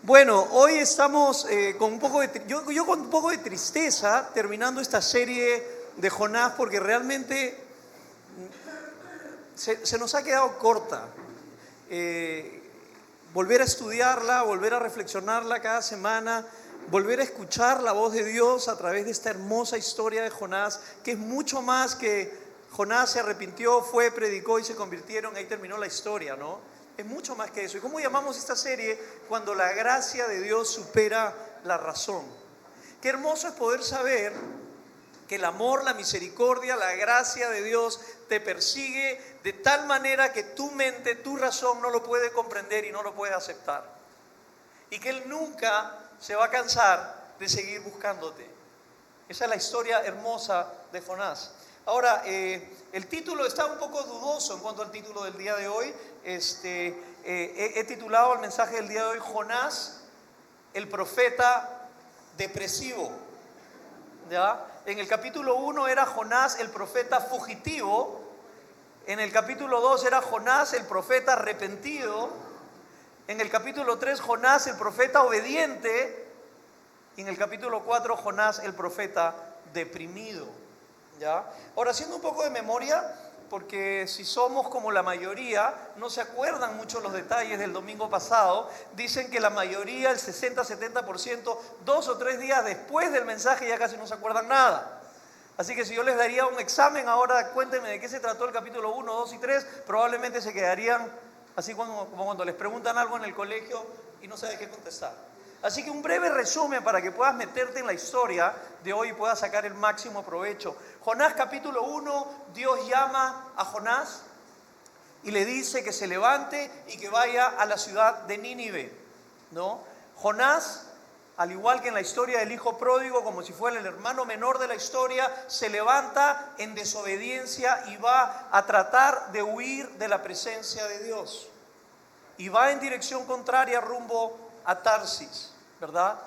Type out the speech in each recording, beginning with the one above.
Bueno, hoy estamos con un poco de, yo con un poco de tristeza terminando esta serie de Jonás porque realmente se nos ha quedado corta. Volver a estudiarla, volver a reflexionarla cada semana, volver a escuchar la voz de Dios a través de esta hermosa historia de Jonás, que es mucho más que Jonás se arrepintió, fue, predicó y se convirtieron, ahí terminó la historia, ¿no? Es mucho más que eso. ¿Y cómo llamamos esta serie? Cuando la gracia de Dios supera la razón. Qué hermoso es poder saber que el amor, la misericordia, la gracia de Dios te persigue de tal manera que tu mente, tu razón no lo puede comprender y no lo puede aceptar. Y que Él nunca se va a cansar de seguir buscándote. Esa es la historia hermosa de Jonás. Ahora, el título está un poco dudoso en cuanto al título del día de hoy. He titulado el mensaje del día de hoy Jonás, el profeta depresivo. ¿Ya? En el capítulo 1 era Jonás, el profeta fugitivo. En el capítulo 2 era Jonás, el profeta arrepentido. En el capítulo 3, Jonás, el profeta obediente. Y en el capítulo 4, Jonás, el profeta deprimido. ¿Ya? Ahora, haciendo un poco de memoria, porque si somos como la mayoría, no se acuerdan mucho los detalles del domingo pasado. Dicen que la mayoría, el 60-70%, 2 o 3 días después del mensaje ya casi no se acuerdan nada. Así que si yo les daría un examen ahora, cuéntenme de qué se trató el capítulo 1, 2 y 3, probablemente se quedarían así como cuando les preguntan algo en el colegio y no saben qué contestar. Así que un breve resumen para que puedas meterte en la historia de hoy y puedas sacar el máximo provecho. Jonás capítulo 1, Dios llama a Jonás y le dice que se levante y que vaya a la ciudad de Nínive, ¿no? Jonás, al igual que en la historia del hijo pródigo, como si fuera el hermano menor de la historia, se levanta en desobediencia y va a tratar de huir de la presencia de Dios. Y va en dirección contraria rumbo a Tarsis, ¿verdad?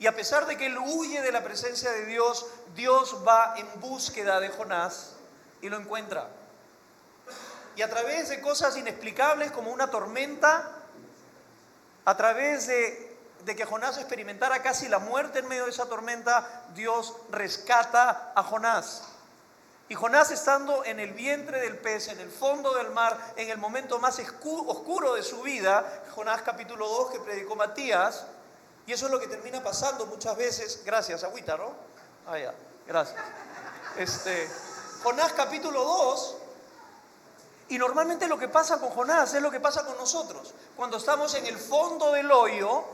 Y a pesar de que él huye de la presencia de Dios, Dios va en búsqueda de Jonás y lo encuentra. Y a través de cosas inexplicables como una tormenta, a través de que Jonás experimentara casi la muerte en medio de esa tormenta, Dios rescata a Jonás. Y Jonás, estando en el vientre del pez, en el fondo del mar, en el momento más oscuro de su vida, Jonás capítulo 2 que predicó Matías, y eso es lo que termina pasando muchas veces. Gracias, agüita, ¿no? Ah, ya, gracias. Jonás capítulo 2, y normalmente lo que pasa con Jonás es lo que pasa con nosotros. Cuando estamos en el fondo del hoyo,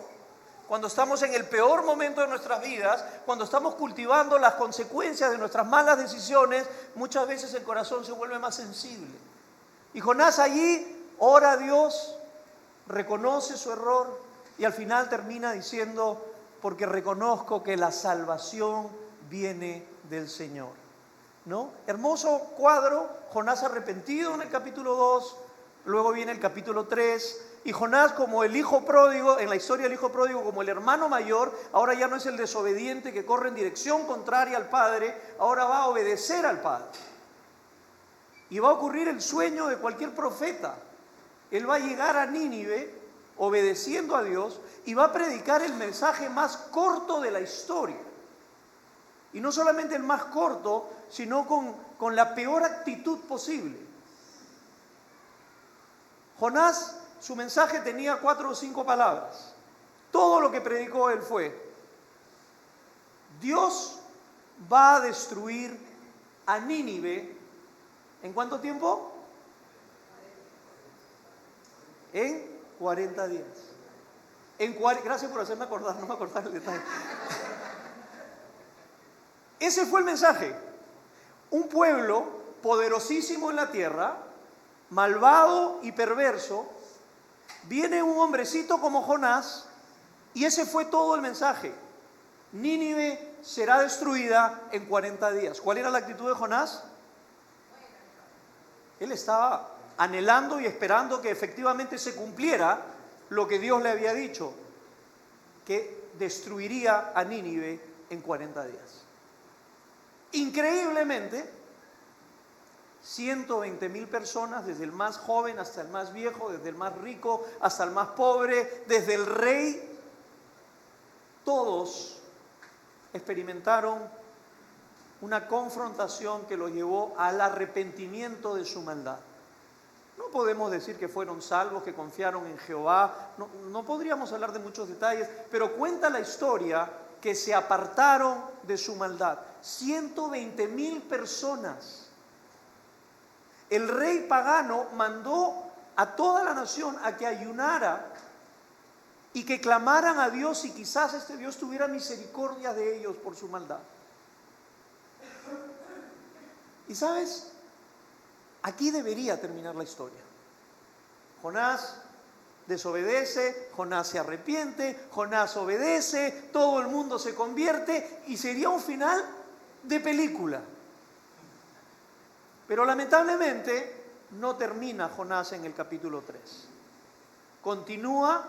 cuando estamos en el peor momento de nuestras vidas, cuando estamos cultivando las consecuencias de nuestras malas decisiones, muchas veces el corazón se vuelve más sensible. Y Jonás allí ora a Dios, reconoce su error y al final termina diciendo, porque reconozco que la salvación viene del Señor, ¿no? Hermoso cuadro, Jonás arrepentido en el capítulo 2, luego viene el capítulo 3, y Jonás como el hijo pródigo, en la historia del hijo pródigo como el hermano mayor, ahora ya no es el desobediente que corre en dirección contraria al padre, ahora va a obedecer al padre. Y va a ocurrir el sueño de cualquier profeta. Él va a llegar a Nínive obedeciendo a Dios y va a predicar el mensaje más corto de la historia. Y no solamente el más corto, sino con la peor actitud posible. Jonás, su mensaje tenía 4 o 5 palabras. Todo lo que predicó él fue: Dios va a destruir a Nínive. ¿En cuánto tiempo? En 40 días. Gracias por hacerme acordar, no me acordaba el detalle. Ese fue el mensaje. Un pueblo poderosísimo en la tierra, malvado y perverso. Viene un hombrecito como Jonás y ese fue todo el mensaje. Nínive será destruida en 40 días. ¿Cuál era la actitud de Jonás? Él estaba anhelando y esperando que efectivamente se cumpliera lo que Dios le había dicho, que destruiría a Nínive en 40 días. Increíblemente, 120,000 personas, desde el más joven hasta el más viejo, desde el más rico hasta el más pobre, desde el rey Todos experimentaron una confrontación que los llevó al arrepentimiento de su maldad. No podemos decir que fueron salvos, que confiaron en Jehová, no podríamos hablar de muchos detalles, pero cuenta la historia que se apartaron de su maldad. 120,000 personas. El rey pagano mandó a toda la nación a que ayunara y que clamaran a Dios, y quizás este Dios tuviera misericordia de ellos por su maldad. Y sabes, aquí debería terminar la historia. Jonás desobedece, Jonás se arrepiente, Jonás obedece, todo el mundo se convierte y sería un final de película. Pero lamentablemente no termina Jonás en el capítulo 3. Continúa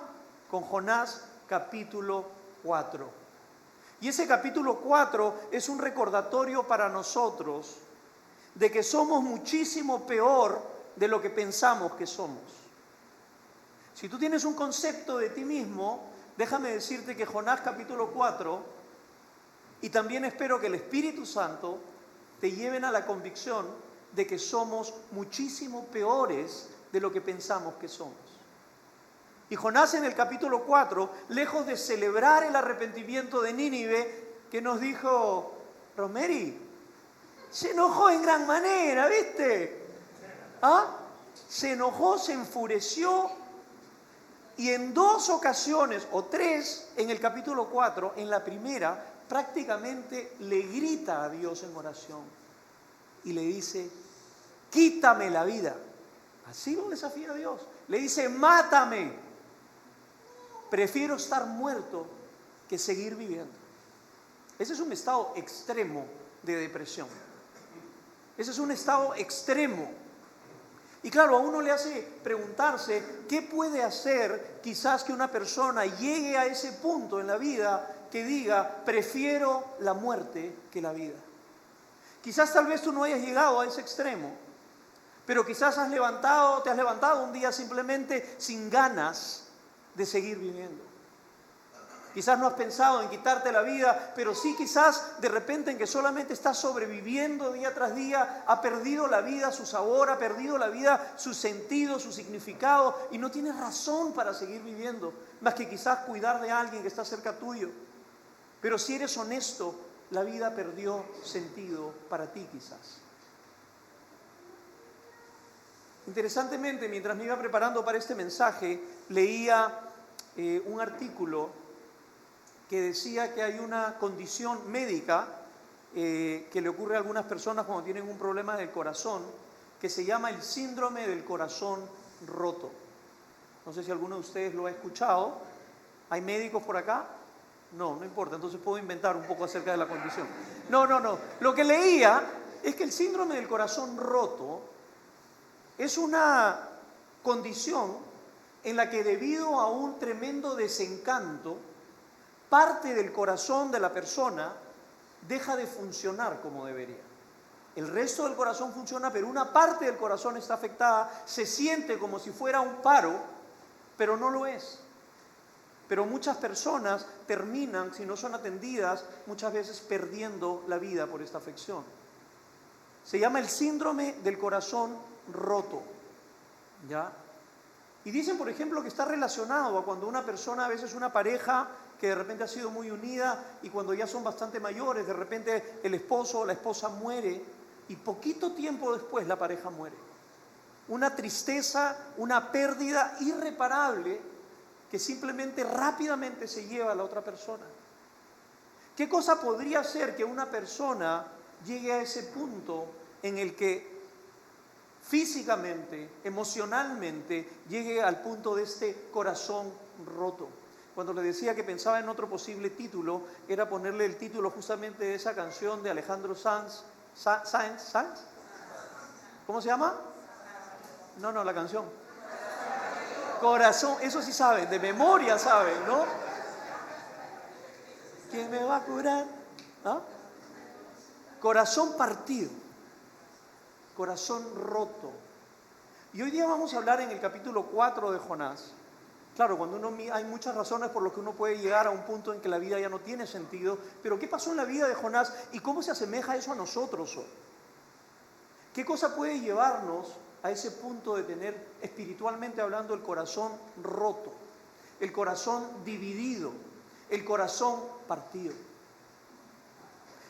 con Jonás capítulo 4. Y ese capítulo 4 es un recordatorio para nosotros de que somos muchísimo peor de lo que pensamos que somos. Si tú tienes un concepto de ti mismo, déjame decirte que Jonás capítulo 4, y también espero que el Espíritu Santo te lleven a la convicción de que somos muchísimo peores de lo que pensamos que somos. Y Jonás en el capítulo 4, lejos de celebrar el arrepentimiento de Nínive, que nos dijo, Rosemary, se enojó en gran manera, ¿viste? Se enojó, se enfureció, y en 2 ocasiones, o 3, en el capítulo 4, en la primera, prácticamente le grita a Dios en oración y le dice, quítame la vida. Así lo desafía a Dios. Le dice, mátame. Prefiero estar muerto que seguir viviendo. Ese es un estado extremo de depresión. Ese es un estado extremo. Y claro, a uno le hace preguntarse qué puede hacer quizás que una persona llegue a ese punto en la vida que diga, prefiero la muerte que la vida. Quizás tal vez tú no hayas llegado a ese extremo, pero quizás te has levantado un día simplemente sin ganas de seguir viviendo. Quizás no has pensado en quitarte la vida, pero sí quizás de repente en que solamente estás sobreviviendo día tras día, ha perdido la vida su sabor, ha perdido la vida su sentido, su significado, y no tienes razón para seguir viviendo, más que quizás cuidar de alguien que está cerca tuyo. Pero si eres honesto, la vida perdió sentido para ti quizás. Interesantemente, mientras me iba preparando para este mensaje, leía un artículo que decía que hay una condición médica que le ocurre a algunas personas cuando tienen un problema del corazón, que se llama el síndrome del corazón roto. No sé si alguno de ustedes lo ha escuchado. ¿Hay médicos por acá? No importa, entonces puedo inventar un poco acerca de la condición. No. Lo que leía es que el síndrome del corazón roto es una condición en la que debido a un tremendo desencanto, parte del corazón de la persona deja de funcionar como debería. El resto del corazón funciona, pero una parte del corazón está afectada, se siente como si fuera un paro, pero no lo es. Pero muchas personas terminan, si no son atendidas, muchas veces perdiendo la vida por esta afección. Se llama el síndrome del corazón roto, ¿ya? Y dicen, por ejemplo, que está relacionado a cuando una persona, a veces una pareja que de repente ha sido muy unida y cuando ya son bastante mayores, de repente el esposo o la esposa muere y poquito tiempo después la pareja muere. Una tristeza, una pérdida irreparable que simplemente rápidamente se lleva a la otra persona. ¿Qué cosa podría hacer que una persona llegue a ese punto en el que físicamente, emocionalmente, llegue al punto de este corazón roto? Cuando le decía que pensaba en otro posible título, era ponerle el título justamente de esa canción de Alejandro Sanz. ¿Cómo se llama? No, la canción. Corazón, eso sí saben, de memoria saben, ¿no? ¿Quién me va a curar? Corazón partido, corazón roto. Y hoy día vamos a hablar en el capítulo 4 de Jonás Claro, hay muchas razones por las que uno puede llegar a un punto en que la vida ya no tiene sentido, pero ¿qué pasó en la vida de Jonás y cómo se asemeja eso a nosotros hoy? ¿Qué cosa puede llevarnos a ese punto de tener, espiritualmente hablando, el corazón roto, el corazón dividido, el corazón partido?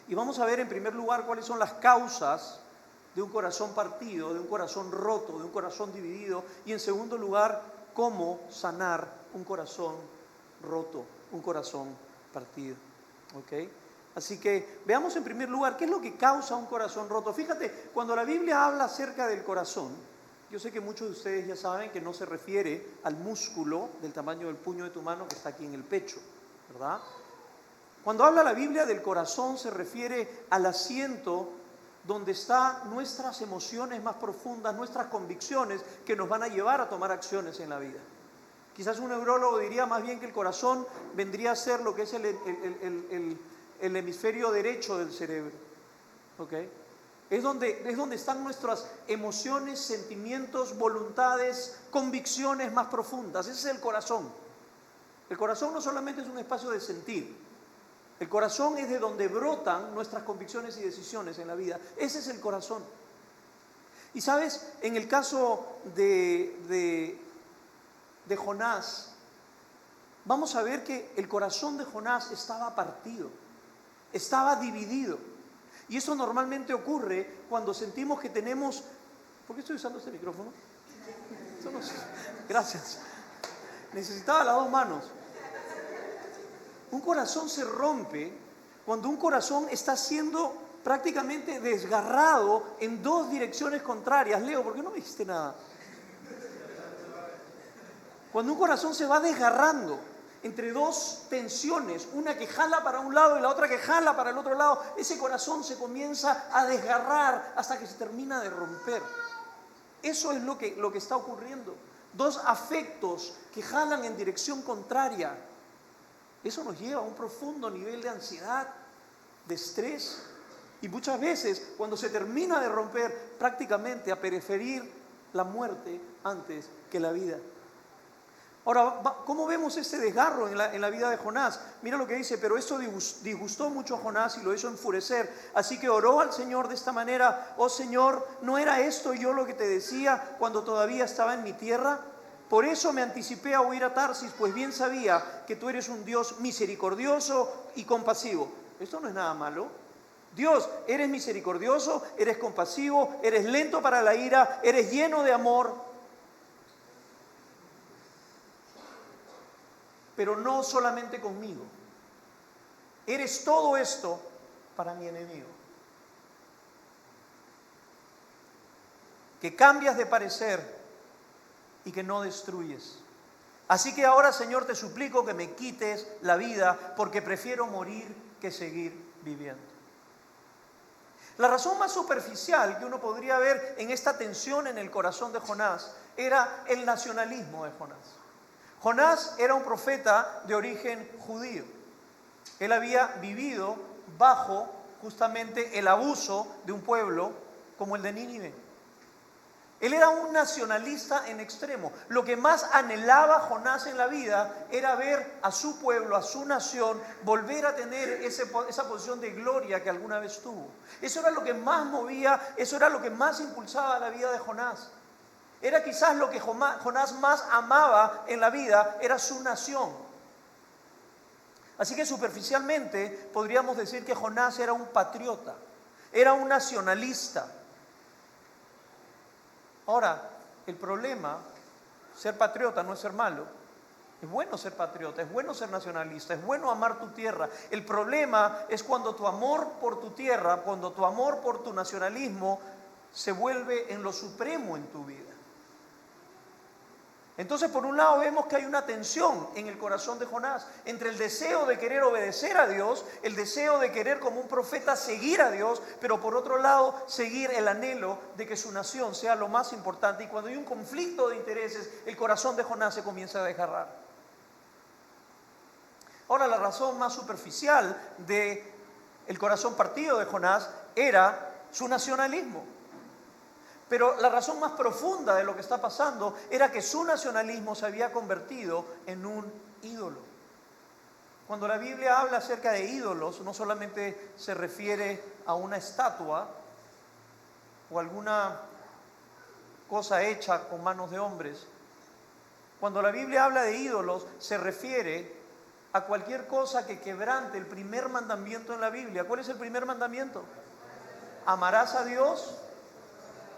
Y vamos a ver en primer lugar cuáles son las causas de un corazón partido, de un corazón roto, de un corazón dividido, y en segundo lugar, cómo sanar un corazón roto, un corazón partido. ¿Ok? Así que veamos en primer lugar qué es lo que causa un corazón roto. Fíjate, cuando la Biblia habla acerca del corazón, yo sé que muchos de ustedes ya saben que no se refiere al músculo del tamaño del puño de tu mano que está aquí en el pecho, ¿verdad? Cuando habla la Biblia del corazón se refiere al asiento donde están nuestras emociones más profundas, nuestras convicciones que nos van a llevar a tomar acciones en la vida. Quizás un neurólogo diría más bien que el corazón vendría a ser lo que es el hemisferio derecho del cerebro. ¿Ok? Es donde están nuestras emociones, sentimientos, voluntades, convicciones más profundas. Ese es el corazón. El corazón no solamente es un espacio de sentir. El corazón es de donde brotan nuestras convicciones y decisiones en la vida. Ese es el corazón. Y sabes, en el caso de Jonás, vamos a ver que el corazón de Jonás estaba partido, estaba dividido. Y eso normalmente ocurre cuando sentimos que tenemos... ¿Por qué estoy usando este micrófono? Gracias. Necesitaba las dos manos. Un corazón se rompe cuando un corazón está siendo prácticamente desgarrado en dos direcciones contrarias. Leo, ¿por qué no me dijiste nada? Cuando un corazón se va desgarrando entre dos tensiones, una que jala para un lado y la otra que jala para el otro lado, ese corazón se comienza a desgarrar hasta que se termina de romper. Eso es lo que está ocurriendo. Dos afectos que jalan en dirección contraria. Eso nos lleva a un profundo nivel de ansiedad, de estrés, y muchas veces cuando se termina de romper, prácticamente a preferir la muerte antes que la vida. Ahora, ¿cómo vemos este desgarro en la vida de Jonás? Mira lo que dice: pero esto disgustó mucho a Jonás y lo hizo enfurecer, así que oró al Señor de esta manera: oh Señor, ¿no era esto yo lo que te decía cuando todavía estaba en mi tierra? Por eso me anticipé a huir a Tarsis, pues bien sabía que tú eres un Dios misericordioso y compasivo. Esto no es nada malo. Dios, eres misericordioso, eres compasivo, eres lento para la ira, eres lleno de amor. Pero no solamente conmigo. Eres todo esto para mi enemigo. Que cambias de parecer y que no destruyes. Así que ahora, Señor, te suplico que me quites la vida, porque prefiero morir que seguir viviendo. La razón más superficial que uno podría ver en esta tensión en el corazón de Jonás era el nacionalismo de Jonás. Jonás era un profeta de origen judío. Él había vivido bajo justamente el abuso de un pueblo como el de Nínive. Él era un nacionalista en extremo. Lo que más anhelaba Jonás en la vida era ver a su pueblo, a su nación, volver a tener esa posición de gloria que alguna vez tuvo. Eso era lo que más movía, eso era lo que más impulsaba la vida de Jonás. Era quizás lo que Jonás más amaba en la vida, era su nación. Así que superficialmente podríamos decir que Jonás era un patriota, era un nacionalista. Ahora, el problema, ser patriota no es ser malo. Es bueno ser patriota, es bueno ser nacionalista, es bueno amar tu tierra. El problema es cuando tu amor por tu tierra, cuando tu amor por tu nacionalismo se vuelve en lo supremo en tu vida. Entonces, por un lado vemos que hay una tensión en el corazón de Jonás entre el deseo de querer obedecer a Dios, el deseo de querer como un profeta seguir a Dios, pero por otro lado seguir el anhelo de que su nación sea lo más importante. Y cuando hay un conflicto de intereses, el corazón de Jonás se comienza a desgarrar. Ahora, la razón más superficial del corazón partido de Jonás era su nacionalismo. Pero la razón más profunda de lo que está pasando era que su nacionalismo se había convertido en un ídolo. Cuando la Biblia habla acerca de ídolos, no solamente se refiere a una estatua o alguna cosa hecha con manos de hombres. Cuando la Biblia habla de ídolos, se refiere a cualquier cosa que quebrante el primer mandamiento en la Biblia. ¿Cuál es el primer mandamiento? Amarás a Dios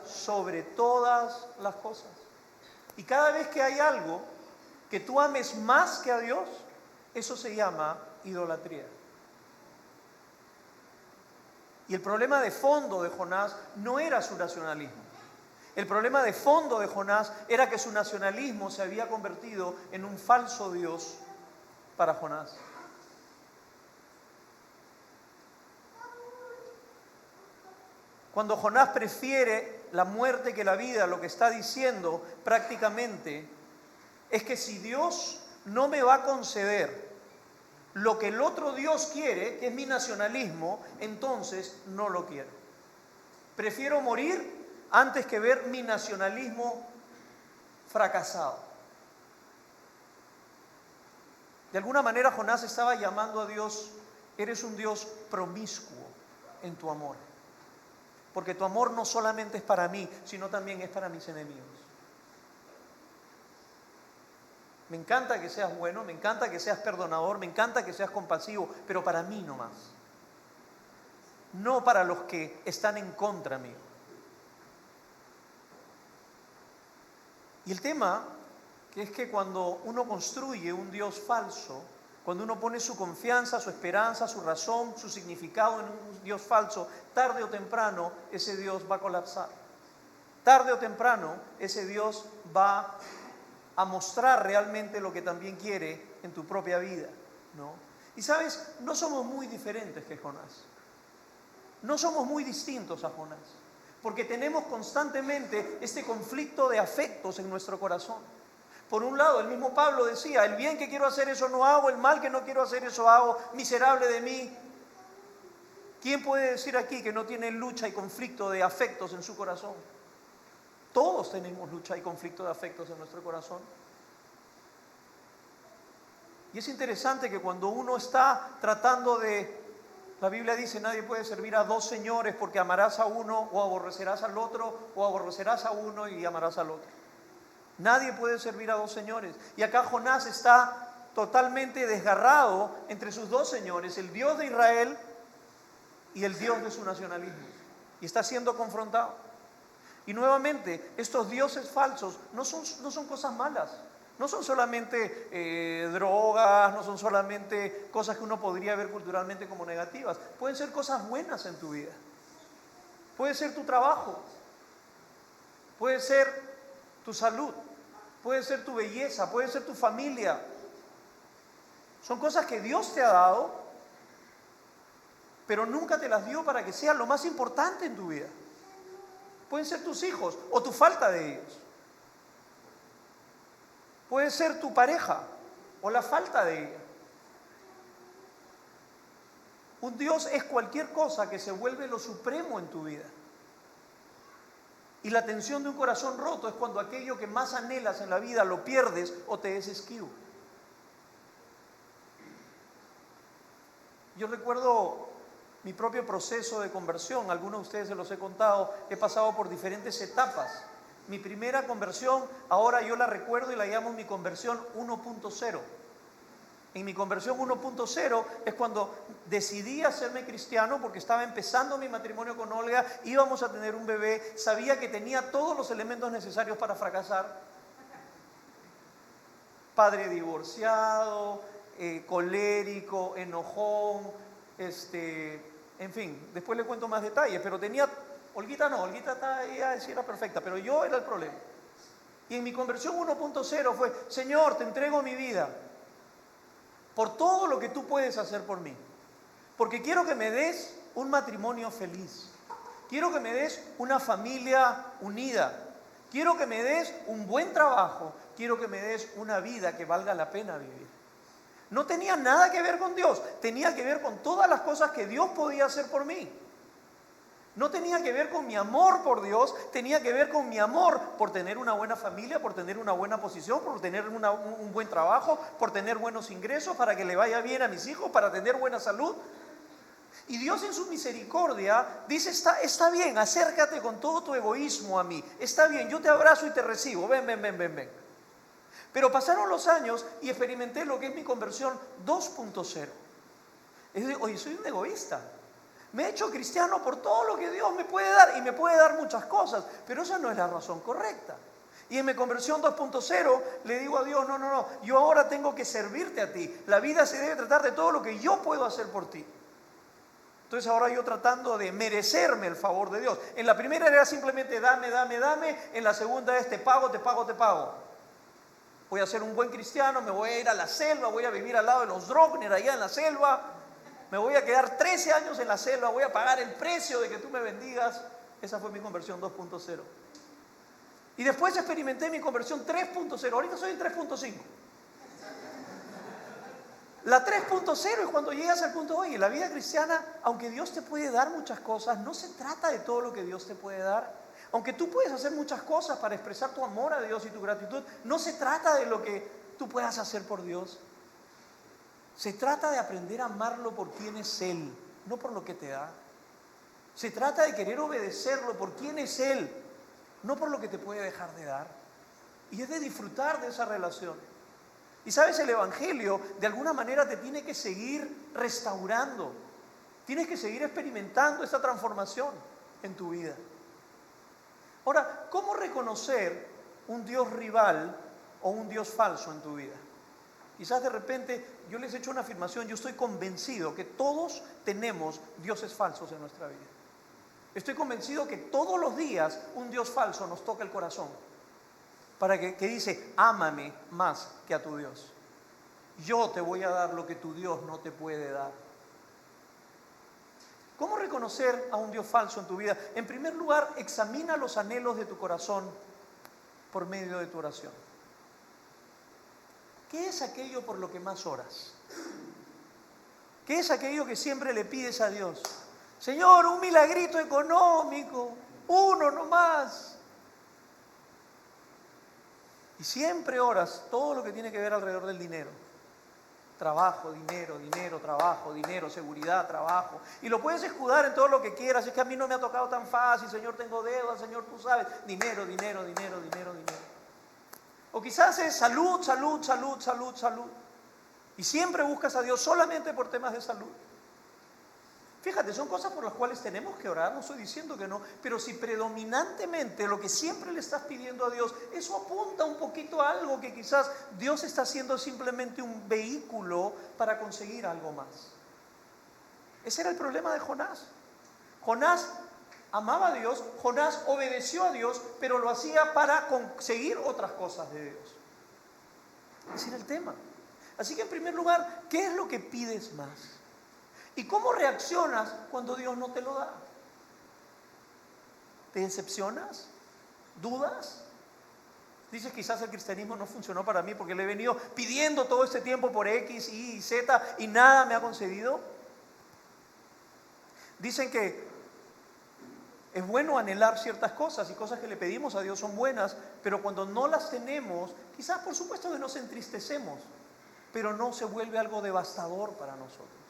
sobre todas las cosas. Y cada vez que hay algo que tú ames más que a Dios, eso se llama idolatría. Y el problema de fondo de Jonás no era su nacionalismo. El problema de fondo de Jonás era que su nacionalismo se había convertido en un falso Dios para Jonás. Cuando Jonás prefiere la muerte que la vida, lo que está diciendo prácticamente es que si Dios no me va a conceder lo que el otro Dios quiere, que es mi nacionalismo, entonces no lo quiero. Prefiero morir antes que ver mi nacionalismo fracasado. De alguna manera Jonás estaba llamando a Dios, eres un Dios promiscuo en tu amor. Porque tu amor no solamente es para mí, sino también es para mis enemigos. Me encanta que seas bueno, me encanta que seas perdonador, me encanta que seas compasivo, pero para mí no más. No para los que están en contra mío. Y el tema que es que cuando uno construye un Dios falso, cuando uno pone su confianza, su esperanza, su razón, su significado en un Dios falso, tarde o temprano ese Dios va a colapsar. Tarde o temprano ese Dios va a mostrar realmente lo que también quiere en tu propia vida, ¿no? Y sabes, no somos muy diferentes que Jonás. No somos muy distintos a Jonás, porque tenemos constantemente este conflicto de afectos en nuestro corazón. Por un lado, el mismo Pablo decía, el bien que quiero hacer eso no hago, el mal que no quiero hacer eso hago, miserable de mí. ¿Quién puede decir aquí que no tiene lucha y conflicto de afectos en su corazón? Todos tenemos lucha y conflicto de afectos en nuestro corazón. Y es interesante que cuando uno está tratando de... La Biblia dice, nadie puede servir a dos señores porque amarás a uno o aborrecerás al otro, o aborrecerás a uno y amarás al otro. Nadie puede servir a dos señores. Y acá Jonás está totalmente desgarrado entre sus dos señores, el Dios de Israel y el Dios de su nacionalismo. Y está siendo confrontado. Y nuevamente, estos dioses falsos no son cosas malas. No son solamente drogas, no son solamente cosas que uno podría ver culturalmente como negativas. Pueden ser cosas buenas en tu vida. Puede ser tu trabajo. Puede ser tu salud. Puede ser tu belleza. Puede ser tu familia. Son cosas que Dios te ha dado, pero nunca te las dio para que sean lo más importante en tu vida. Pueden ser tus hijos o tu falta de ellos. Puede ser tu pareja o la falta de ella. Un Dios es cualquier cosa que se vuelve lo supremo en tu vida. Y la tensión de un corazón roto es cuando aquello que más anhelas en la vida lo pierdes o te es esquivo. Yo recuerdo mi propio proceso de conversión, algunos de ustedes se los he contado, he pasado por diferentes etapas. Mi primera conversión, ahora yo la recuerdo y la llamo mi conversión 1.0. En mi conversión 1.0 es cuando decidí hacerme cristiano porque estaba empezando mi matrimonio con Olga, íbamos a tener un bebé, sabía que tenía todos los elementos necesarios para fracasar. Padre divorciado, colérico, enojón, en fin, después le cuento más detalles, pero tenía... Olguita no, Olguita está ahí a decir era perfecta, pero yo era el problema. Y en mi conversión 1.0 fue, Señor, te entrego mi vida por todo lo que tú puedes hacer por mí. Porque quiero que me des un matrimonio feliz. Quiero que me des una familia unida. Quiero que me des un buen trabajo. Quiero que me des una vida que valga la pena vivir. No tenía nada que ver con Dios, tenía que ver con todas las cosas que Dios podía hacer por mí. No tenía que ver con mi amor por Dios, tenía que ver con mi amor por tener una buena familia, por tener una buena posición, por tener un buen trabajo, por tener buenos ingresos, para que le vaya bien a mis hijos, para tener buena salud. Y Dios en su misericordia dice, está bien, acércate con todo tu egoísmo a mí. Está bien, yo te abrazo y te recibo. Ven, ven, ven, ven, ven. Pero pasaron los años y experimenté lo que es mi conversión 2.0. Es decir, oye, soy un egoísta. Me he hecho cristiano por todo lo que Dios me puede dar y me puede dar muchas cosas, pero esa no es la razón correcta. Y en mi conversión 2.0 le digo a Dios, no, yo ahora tengo que servirte a ti. La vida se debe tratar de todo lo que yo puedo hacer por ti. Entonces ahora yo tratando de merecerme el favor de Dios. En la primera era simplemente dame, dame, dame. En la segunda es te pago, te pago, te pago. Voy a ser un buen cristiano, me voy a ir a la selva, voy a vivir al lado de los Drogner allá en la selva. Me voy a quedar 13 años en la selva, voy a pagar el precio de que tú me bendigas. Esa fue mi conversión 2.0. Y después experimenté mi conversión 3.0. Ahorita soy en 3.5. La 3.0 es cuando llegas al punto, oye, la vida cristiana, aunque Dios te puede dar muchas cosas, no se trata de todo lo que Dios te puede dar. Aunque tú puedes hacer muchas cosas para expresar tu amor a Dios y tu gratitud, no se trata de lo que tú puedas hacer por Dios. Se trata de aprender a amarlo por quien es Él, no por lo que te da. Se trata de querer obedecerlo por quien es Él, no por lo que te puede dejar de dar. Y es de disfrutar de esa relación. Y sabes, el Evangelio de alguna manera te tiene que seguir restaurando. Tienes que seguir experimentando esta transformación en tu vida. Ahora, ¿cómo reconocer un Dios rival o un Dios falso en tu vida? Quizás de repente yo les he hecho una afirmación, yo estoy convencido que todos tenemos dioses falsos en nuestra vida. Estoy convencido que todos los días un Dios falso nos toca el corazón. Para que dice, ámame más que a tu Dios. Yo te voy a dar lo que tu Dios no te puede dar. ¿Cómo reconocer a un Dios falso en tu vida? En primer lugar, examina los anhelos de tu corazón por medio de tu oración. ¿Qué es aquello por lo que más oras? ¿Qué es aquello que siempre le pides a Dios? Señor, un milagrito económico, uno nomás. Y siempre oras todo lo que tiene que ver alrededor del dinero. Trabajo, dinero, dinero, trabajo, dinero, seguridad, trabajo. Y lo puedes escudar en todo lo que quieras. Es que a mí no me ha tocado tan fácil, Señor, tengo deudas, Señor, tú sabes. Dinero, dinero, dinero, dinero, dinero. O quizás es salud, salud, salud, salud, salud. Y siempre buscas a Dios solamente por temas de salud. Fíjate, son cosas por las cuales tenemos que orar, no estoy diciendo que no, pero si predominantemente lo que siempre le estás pidiendo a Dios, eso apunta un poquito a algo que quizás Dios está haciendo simplemente un vehículo para conseguir algo más. Ese era el problema de Jonás. Jonás amaba a Dios, Jonás obedeció a Dios, pero lo hacía para conseguir otras cosas de Dios. Ese era el tema. Así que en primer lugar, ¿qué es lo que pides más? ¿Y cómo reaccionas cuando Dios no te lo da? ¿Te decepcionas? ¿Dudas? Dices, quizás el cristianismo no funcionó para mí porque le he venido pidiendo todo este tiempo por X, Y y Z y nada me ha concedido. Dicen que es bueno anhelar ciertas cosas y cosas que le pedimos a Dios son buenas, pero cuando no las tenemos, quizás por supuesto que nos entristecemos, pero no se vuelve algo devastador para nosotros.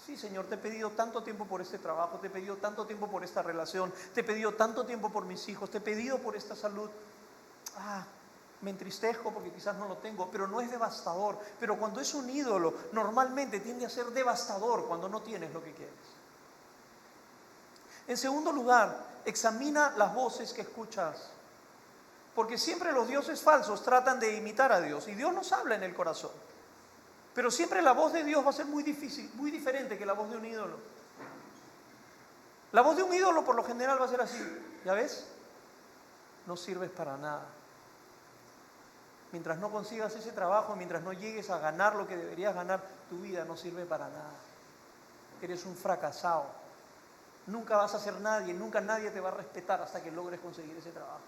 Sí, Señor, te he pedido tanto tiempo por este trabajo, te he pedido tanto tiempo por esta relación, te he pedido tanto tiempo por mis hijos, te he pedido por esta salud. Me entristezco porque quizás no lo tengo, pero no es devastador. Pero cuando es un ídolo, normalmente tiende a ser devastador cuando no tienes lo que quieres. En segundo lugar, examina las voces que escuchas. Porque siempre los dioses falsos tratan de imitar a Dios y Dios nos habla en el corazón. Pero siempre la voz de Dios va a ser muy difícil, muy diferente que la voz de un ídolo. La voz de un ídolo por lo general va a ser así. ¿Ya ves? No sirves para nada. Mientras no consigas ese trabajo, mientras no llegues a ganar lo que deberías ganar, tu vida no sirve para nada. Eres un fracasado. Nunca vas a ser nadie, nunca nadie te va a respetar hasta que logres conseguir ese trabajo.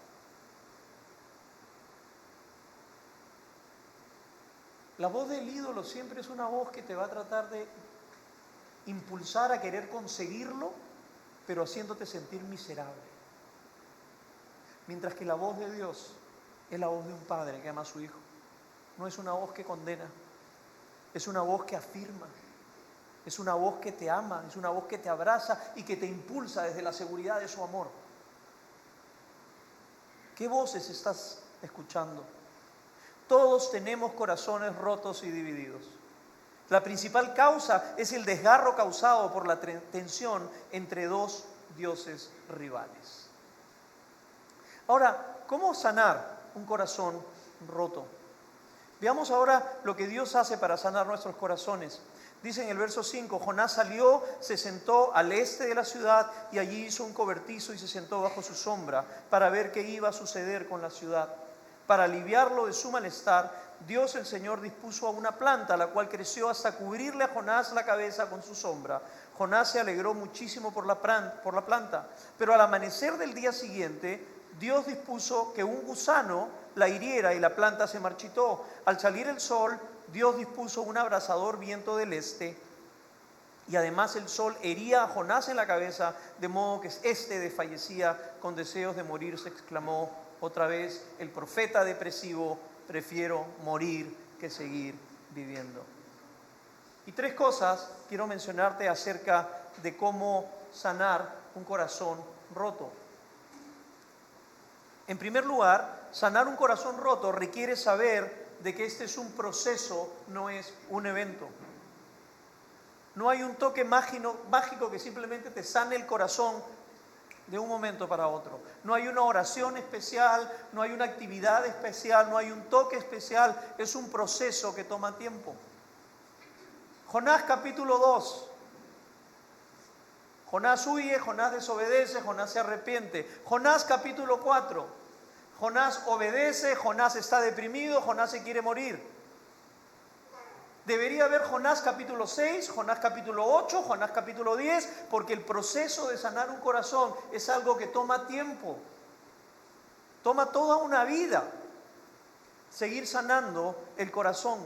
La voz del ídolo siempre es una voz que te va a tratar de impulsar a querer conseguirlo pero haciéndote sentir miserable. Mientras que la voz de Dios es la voz de un padre que ama a su hijo. No es una voz que condena, es una voz que afirma, es una voz que te ama, es una voz que te abraza y que te impulsa desde la seguridad de su amor. ¿Qué voces estás escuchando? Todos tenemos corazones rotos y divididos. La principal causa es el desgarro causado por la tensión entre dos dioses rivales. Ahora, ¿cómo sanar un corazón roto? Veamos ahora lo que Dios hace para sanar nuestros corazones. Dice en el verso 5, Jonás salió, se sentó al este de la ciudad y allí hizo un cobertizo y se sentó bajo su sombra para ver qué iba a suceder con la ciudad. Para aliviarlo de su malestar, Dios el Señor dispuso a una planta, la cual creció hasta cubrirle a Jonás la cabeza con su sombra. Jonás se alegró muchísimo por la planta, pero al amanecer del día siguiente, Dios dispuso que un gusano la hiriera y la planta se marchitó. Al salir el sol, Dios dispuso un abrasador viento del este y además el sol hería a Jonás en la cabeza, de modo que éste desfallecía con deseos de morir. Se exclamó otra vez el profeta depresivo: prefiero morir que seguir viviendo. Y tres cosas quiero mencionarte acerca de cómo sanar un corazón roto. En primer lugar, sanar un corazón roto requiere saber de que este es un proceso, no es un evento. No hay un toque mágico que simplemente te sane el corazón de un momento para otro. No hay una oración especial, no hay una actividad especial, no hay un toque especial. Es un proceso que toma tiempo. Jonás capítulo 2. Jonás huye, Jonás desobedece, Jonás se arrepiente. Jonás capítulo 4. Jonás obedece, Jonás está deprimido, Jonás se quiere morir. Debería haber Jonás capítulo 6, Jonás capítulo 8, Jonás capítulo 10, porque el proceso de sanar un corazón es algo que toma tiempo. Toma toda una vida seguir sanando el corazón.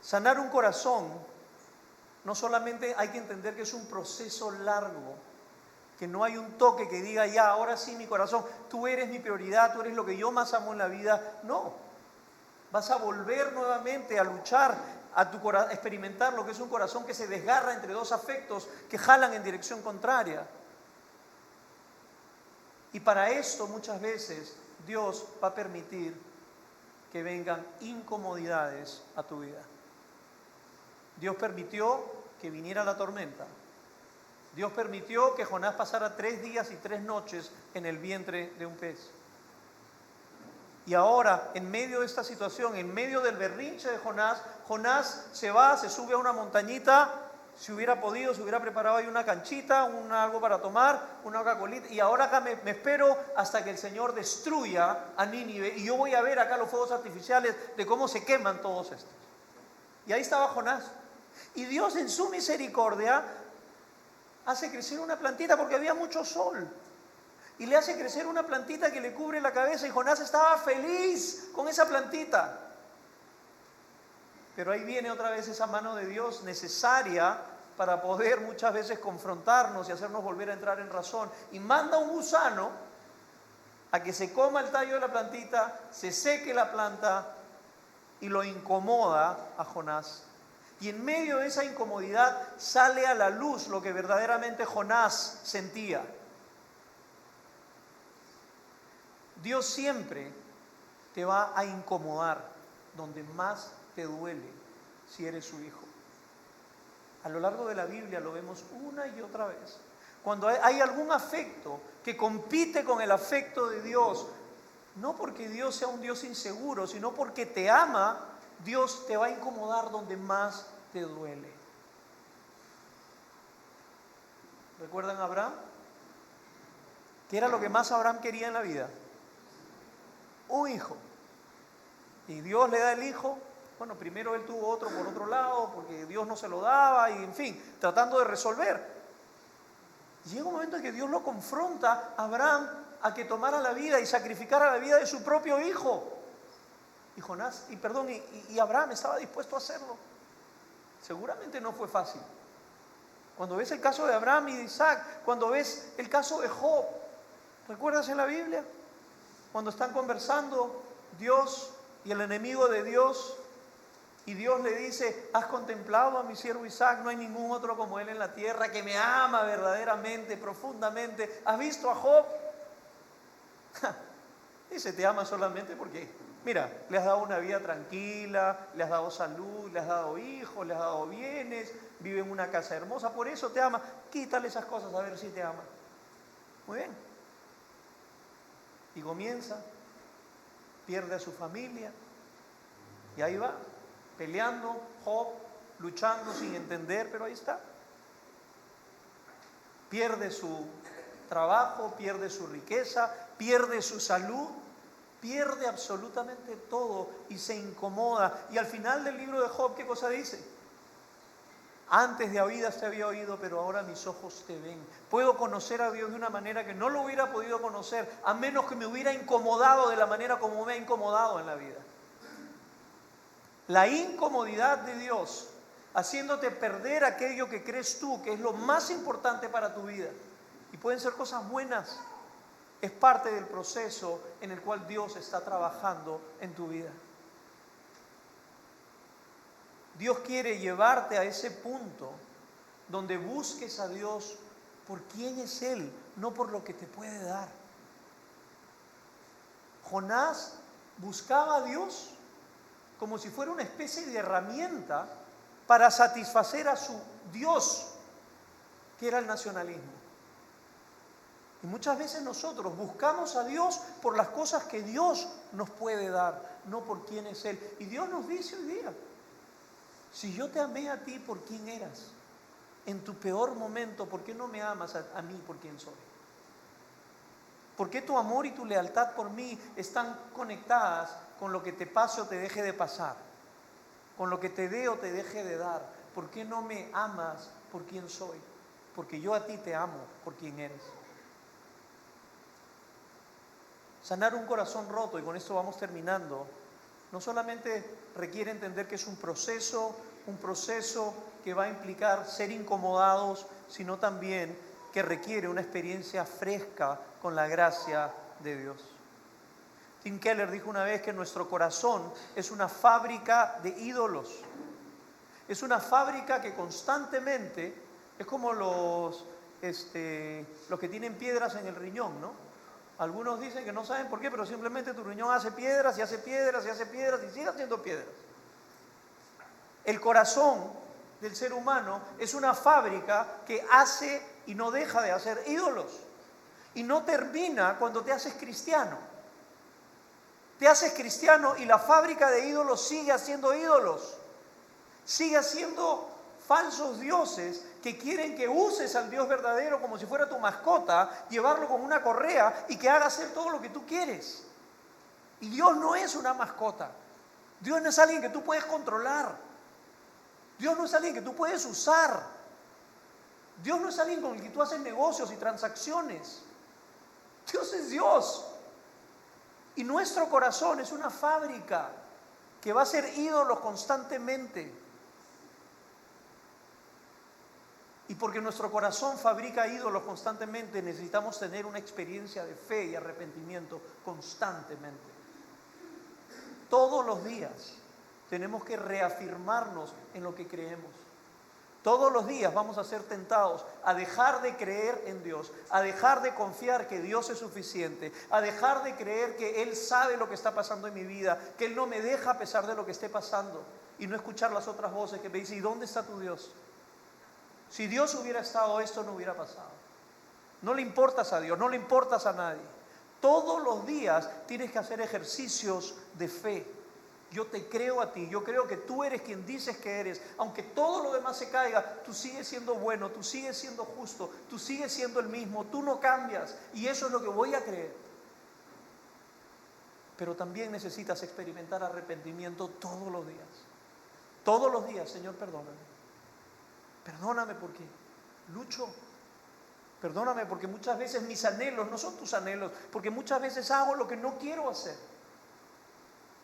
Sanar un corazón, no solamente hay que entender que es un proceso largo, que no hay un toque que diga ya, ahora sí mi corazón, tú eres mi prioridad, tú eres lo que yo más amo en la vida. No, vas a volver nuevamente a luchar, a experimentar lo que es un corazón que se desgarra entre dos afectos que jalan en dirección contraria. Y para esto muchas veces Dios va a permitir que vengan incomodidades a tu vida. Dios permitió que viniera la tormenta. Dios permitió que Jonás pasara 3 días y 3 noches en el vientre de un pez. Y ahora, en medio de esta situación, en medio del berrinche de Jonás, Jonás se va, se sube a una montañita. Si hubiera podido, se hubiera preparado ahí una canchita, algo para tomar, una Coca-Colita. Y ahora acá me espero hasta que el Señor destruya a Nínive. Y yo voy a ver acá los fuegos artificiales de cómo se queman todos estos. Y ahí estaba Jonás. Y Dios en su misericordia hace crecer una plantita porque había mucho sol. Y le hace crecer una plantita que le cubre la cabeza y Jonás estaba feliz con esa plantita. Pero ahí viene otra vez esa mano de Dios necesaria para poder muchas veces confrontarnos y hacernos volver a entrar en razón. Y manda un gusano a que se coma el tallo de la plantita, se seque la planta y lo incomoda a Jonás. Y en medio de esa incomodidad sale a la luz lo que verdaderamente Jonás sentía. Dios siempre te va a incomodar donde más te duele si eres su hijo. A lo largo de la Biblia lo vemos una y otra vez. Cuando hay algún afecto que compite con el afecto de Dios, no porque Dios sea un Dios inseguro, sino porque te ama, Dios te va a incomodar donde más te duele. ¿Recuerdan a Abraham? ¿Qué era lo que más Abraham quería en la vida? Un hijo. Y Dios le da el hijo. Bueno, primero él tuvo otro por otro lado, porque Dios no se lo daba, y en fin, tratando de resolver. Llega un momento en que Dios lo confronta a Abraham a que tomara la vida y sacrificara la vida de su propio hijo. Y Abraham estaba dispuesto a hacerlo. Seguramente no fue fácil. Cuando ves el caso de Abraham y de Isaac, cuando ves el caso de Job, ¿recuerdas en la Biblia? Cuando están conversando Dios y el enemigo de Dios, y Dios le dice: ¿has contemplado a mi siervo Isaac? No hay ningún otro como él en la tierra, que me ama verdaderamente, profundamente. ¿Has visto a Job? Dice: te ama solamente porque, mira, le has dado una vida tranquila, le has dado salud, le has dado hijos, le has dado bienes, vive en una casa hermosa, por eso te ama. Quítale esas cosas a ver si te ama. Muy bien. Y comienza, pierde a su familia, y ahí va, peleando, Job, luchando sin entender, pero ahí está. Pierde su trabajo, pierde su riqueza, pierde su salud, pierde absolutamente todo y se incomoda. Y al final del libro de Job, ¿qué cosa dice? Antes de oídas te había oído, pero ahora mis ojos te ven. Puedo conocer a Dios de una manera que no lo hubiera podido conocer, a menos que me hubiera incomodado de la manera como me ha incomodado en la vida. La incomodidad de Dios, haciéndote perder aquello que crees tú que es lo más importante para tu vida. Y pueden ser cosas buenas. Es parte del proceso en el cual Dios está trabajando en tu vida. Dios quiere llevarte a ese punto donde busques a Dios por quién es Él, no por lo que te puede dar. Jonás buscaba a Dios como si fuera una especie de herramienta para satisfacer a su Dios, que era el nacionalismo. Y muchas veces nosotros buscamos a Dios por las cosas que Dios nos puede dar, no por quién es Él. Y Dios nos dice hoy día: si yo te amé a ti por quién eras, en tu peor momento, ¿por qué no me amas a mí por quién soy? ¿Por qué tu amor y tu lealtad por mí están conectadas con lo que te pase o te deje de pasar? Con lo que te dé o te deje de dar. ¿Por qué no me amas por quién soy? Porque yo a ti te amo por quién eres. Sanar un corazón roto, y con esto vamos terminando, no solamente requiere entender que es un proceso que va a implicar ser incomodados, sino también que requiere una experiencia fresca con la gracia de Dios. Tim Keller dijo una vez que nuestro corazón es una fábrica de ídolos. Es una fábrica que constantemente, es como los que tienen piedras en el riñón, ¿no? Algunos dicen que no saben por qué, pero simplemente tu riñón hace piedras y hace piedras y hace piedras y sigue haciendo piedras. El corazón del ser humano es una fábrica que hace y no deja de hacer ídolos. Y no termina cuando te haces cristiano. Te haces cristiano y la fábrica de ídolos sigue haciendo ídolos. Sigue haciendo falsos dioses que quieren que uses al Dios verdadero como si fuera tu mascota, llevarlo con una correa y que haga hacer todo lo que tú quieres. Y Dios no es una mascota. Dios no es alguien que tú puedes controlar. Dios no es alguien que tú puedes usar. Dios no es alguien con el que tú haces negocios y transacciones. Dios es Dios. Y nuestro corazón es una fábrica que va a ser ídolos constantemente. Y porque nuestro corazón fabrica ídolos constantemente, necesitamos tener una experiencia de fe y arrepentimiento constantemente. Todos los días tenemos que reafirmarnos en lo que creemos. Todos los días vamos a ser tentados a dejar de creer en Dios, a dejar de confiar que Dios es suficiente, a dejar de creer que Él sabe lo que está pasando en mi vida, que Él no me deja a pesar de lo que esté pasando, y no escuchar las otras voces que me dicen: ¿y dónde está tu Dios? Si Dios hubiera estado, esto no hubiera pasado. No le importas a Dios, no le importas a nadie. Todos los días tienes que hacer ejercicios de fe. Yo te creo a ti, yo creo que tú eres quien dices que eres. Aunque todo lo demás se caiga, tú sigues siendo bueno, tú sigues siendo justo, tú sigues siendo el mismo, tú no cambias. Y eso es lo que voy a creer. Pero también necesitas experimentar arrepentimiento todos los días. Todos los días: Señor, perdóname. Perdóname porque lucho. Perdóname porque muchas veces mis anhelos no son tus anhelos, porque muchas veces hago lo que no quiero hacer.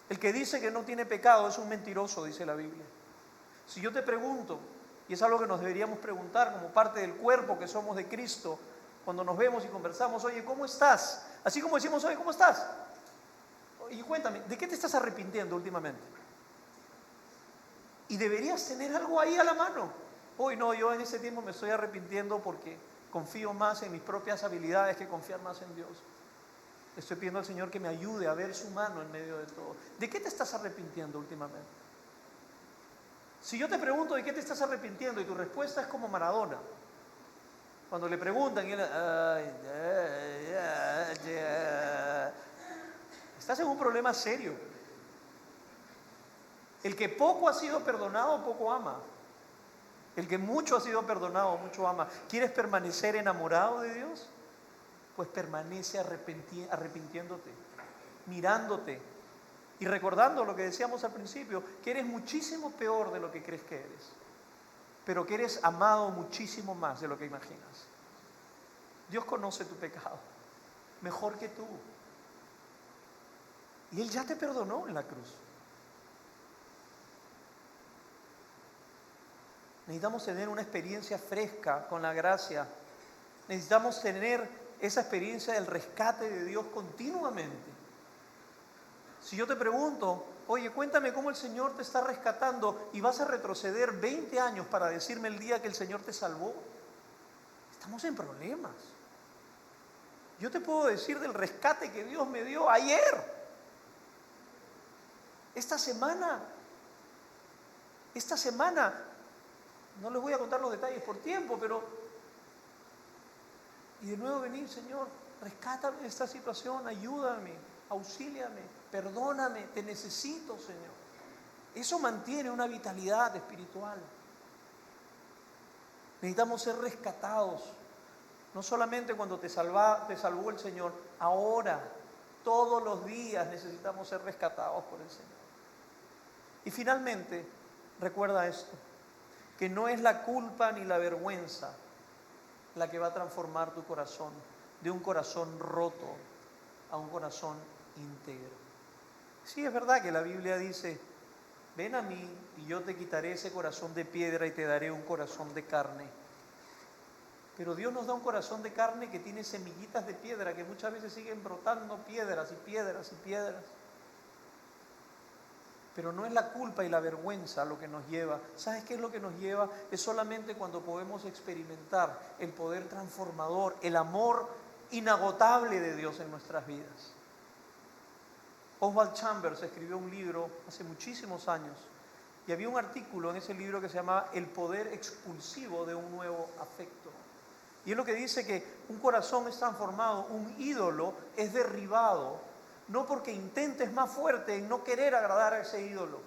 El que dice que no tiene pecado es un mentiroso, dice la Biblia. Si yo te pregunto, y es algo que nos deberíamos preguntar como parte del cuerpo que somos de Cristo, cuando nos vemos y conversamos, oye, ¿cómo estás? Así como decimos, oye, ¿cómo estás? Y cuéntame, ¿de qué te estás arrepintiendo últimamente? Y deberías tener algo ahí a la mano. Hoy no, yo en ese tiempo me estoy arrepintiendo porque confío más en mis propias habilidades que confiar más en Dios. Estoy pidiendo al Señor que me ayude a ver su mano en medio de todo. ¿De qué te estás arrepintiendo últimamente? Si yo te pregunto de qué te estás arrepintiendo y tu respuesta es como Maradona, cuando le preguntan y él, estás en un problema serio. El que poco ha sido perdonado, poco ama. El que mucho ha sido perdonado, mucho ama. ¿Quieres permanecer enamorado de Dios? Pues permanece arrepintiéndote, mirándote y recordando lo que decíamos al principio, que eres muchísimo peor de lo que crees que eres, pero que eres amado muchísimo más de lo que imaginas. Dios conoce tu pecado mejor que tú. Y Él ya te perdonó en la cruz. Necesitamos tener una experiencia fresca con la gracia. Necesitamos tener esa experiencia del rescate de Dios continuamente. Si yo te pregunto, oye, cuéntame cómo el Señor te está rescatando y vas a retroceder 20 años para decirme el día que el Señor te salvó, estamos en problemas. Yo te puedo decir del rescate que Dios me dio ayer. Esta semana, no les voy a contar los detalles por tiempo, pero y de nuevo venir, Señor, rescátame de esta situación, ayúdame, auxíliame, perdóname, te necesito, Señor. Eso mantiene una vitalidad espiritual. Necesitamos ser rescatados, no solamente cuando te salvó el Señor, ahora, todos los días necesitamos ser rescatados por el Señor. Y finalmente, recuerda esto, que no es la culpa ni la vergüenza la que va a transformar tu corazón, de un corazón roto a un corazón íntegro. Sí, es verdad que la Biblia dice, ven a mí y yo te quitaré ese corazón de piedra y te daré un corazón de carne. Pero Dios nos da un corazón de carne que tiene semillitas de piedra que muchas veces siguen brotando piedras y piedras y piedras. Pero no es la culpa y la vergüenza lo que nos lleva. ¿Sabes qué es lo que nos lleva? Es solamente cuando podemos experimentar el poder transformador, el amor inagotable de Dios en nuestras vidas. Oswald Chambers escribió un libro hace muchísimos años y había un artículo en ese libro que se llamaba El poder expulsivo de un nuevo afecto. Y es lo que dice que un corazón es transformado, un ídolo es derribado, no porque intentes más fuerte en no querer agradar a ese ídolo,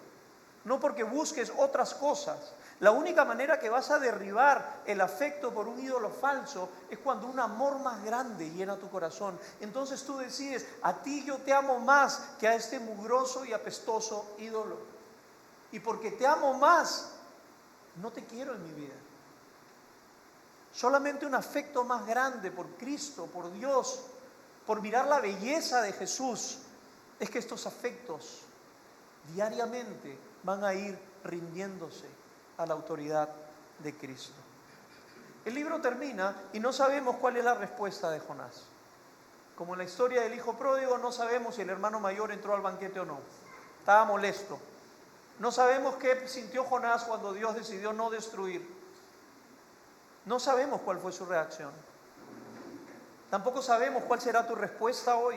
no porque busques otras cosas. La única manera que vas a derribar el afecto por un ídolo falso es cuando un amor más grande llena tu corazón. Entonces tú decides, a ti yo te amo más que a este mugroso y apestoso ídolo. Y porque te amo más, no te quiero en mi vida. Solamente un afecto más grande por Cristo, por Dios, por mirar la belleza de Jesús, es que estos afectos diariamente van a ir rindiéndose a la autoridad de Cristo. El libro termina y no sabemos cuál es la respuesta de Jonás. Como en la historia del hijo pródigo, no sabemos si el hermano mayor entró al banquete o no. Estaba molesto. No sabemos qué sintió Jonás cuando Dios decidió no destruir. No sabemos cuál fue su reacción. Tampoco sabemos cuál será tu respuesta hoy.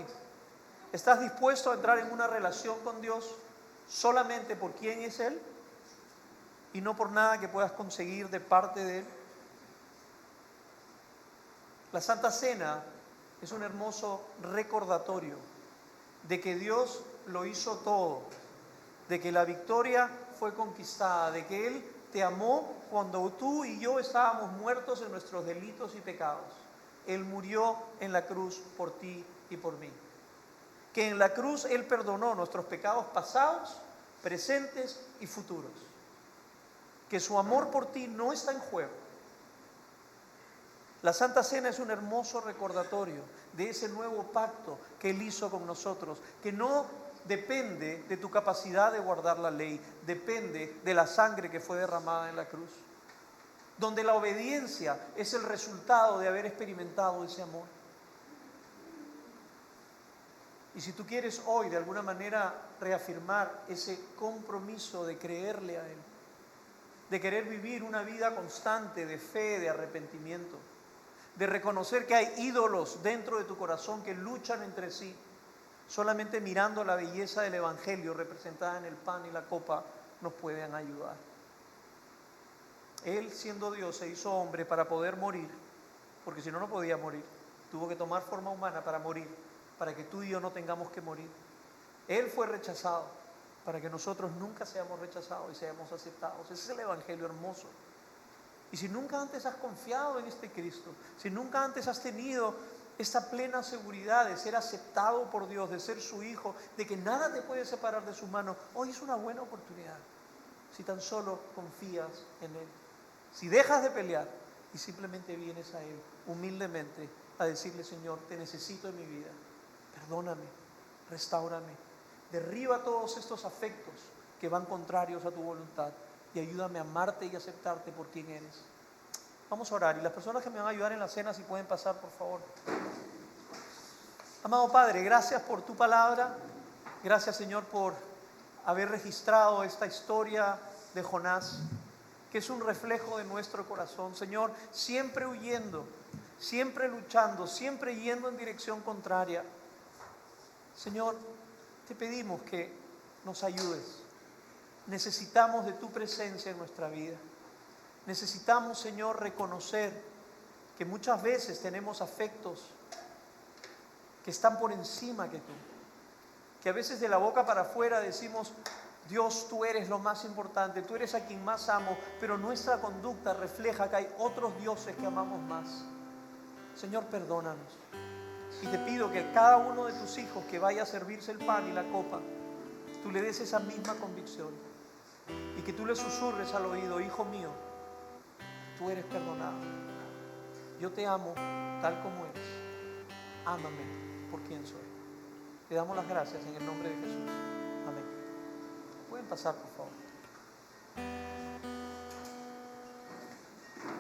¿Estás dispuesto a entrar en una relación con Dios solamente por quién es Él y no por nada que puedas conseguir de parte de Él? La Santa Cena es un hermoso recordatorio de que Dios lo hizo todo, de que la victoria fue conquistada, de que Él te amó cuando tú y yo estábamos muertos en nuestros delitos y pecados. Él murió en la cruz por ti y por mí. Que en la cruz Él perdonó nuestros pecados pasados, presentes y futuros. Que su amor por ti no está en juego. La Santa Cena es un hermoso recordatorio de ese nuevo pacto que Él hizo con nosotros, que no depende de tu capacidad de guardar la ley, depende de la sangre que fue derramada en la cruz. Donde la obediencia es el resultado de haber experimentado ese amor. Y si tú quieres hoy de alguna manera reafirmar ese compromiso de creerle a Él, de querer vivir una vida constante de fe, de arrepentimiento, de reconocer que hay ídolos dentro de tu corazón que luchan entre sí, solamente mirando la belleza del Evangelio representada en el pan y la copa nos pueden ayudar. Él, siendo Dios, se hizo hombre para poder morir, porque si no, no podía morir. Tuvo que tomar forma humana para morir, para que tú y yo no tengamos que morir. Él fue rechazado para que nosotros nunca seamos rechazados y seamos aceptados. Ese es el Evangelio hermoso. Y si nunca antes has confiado en este Cristo, si nunca antes has tenido esta plena seguridad de ser aceptado por Dios, de ser su hijo, de que nada te puede separar de su mano, hoy es una buena oportunidad. Si tan solo confías en Él. Si dejas de pelear y simplemente vienes a Él humildemente a decirle: Señor, te necesito en mi vida. Perdóname, restáurame, derriba todos estos afectos que van contrarios a tu voluntad y ayúdame a amarte y aceptarte por quien eres. Vamos a orar, y las personas que me van a ayudar en la cena, si pueden pasar, por favor. Amado Padre, gracias por tu palabra. Gracias, Señor, por haber registrado esta historia de Jonás, que es un reflejo de nuestro corazón. Señor, siempre huyendo, siempre luchando, siempre yendo en dirección contraria. Señor, te pedimos que nos ayudes. Necesitamos de tu presencia en nuestra vida. Necesitamos, Señor, reconocer que muchas veces tenemos afectos que están por encima que tú. Que a veces de la boca para afuera decimos: Dios, tú eres lo más importante, tú eres a quien más amo, pero nuestra conducta refleja que hay otros dioses que amamos más. Señor, perdónanos. Y te pido que a cada uno de tus hijos que vaya a servirse el pan y la copa, tú le des esa misma convicción. Y que tú le susurres al oído: hijo mío, tú eres perdonado. Yo te amo tal como eres. Ámame por quien soy. Te damos las gracias en el nombre de Jesús. Amén. Pueden pasar, por favor.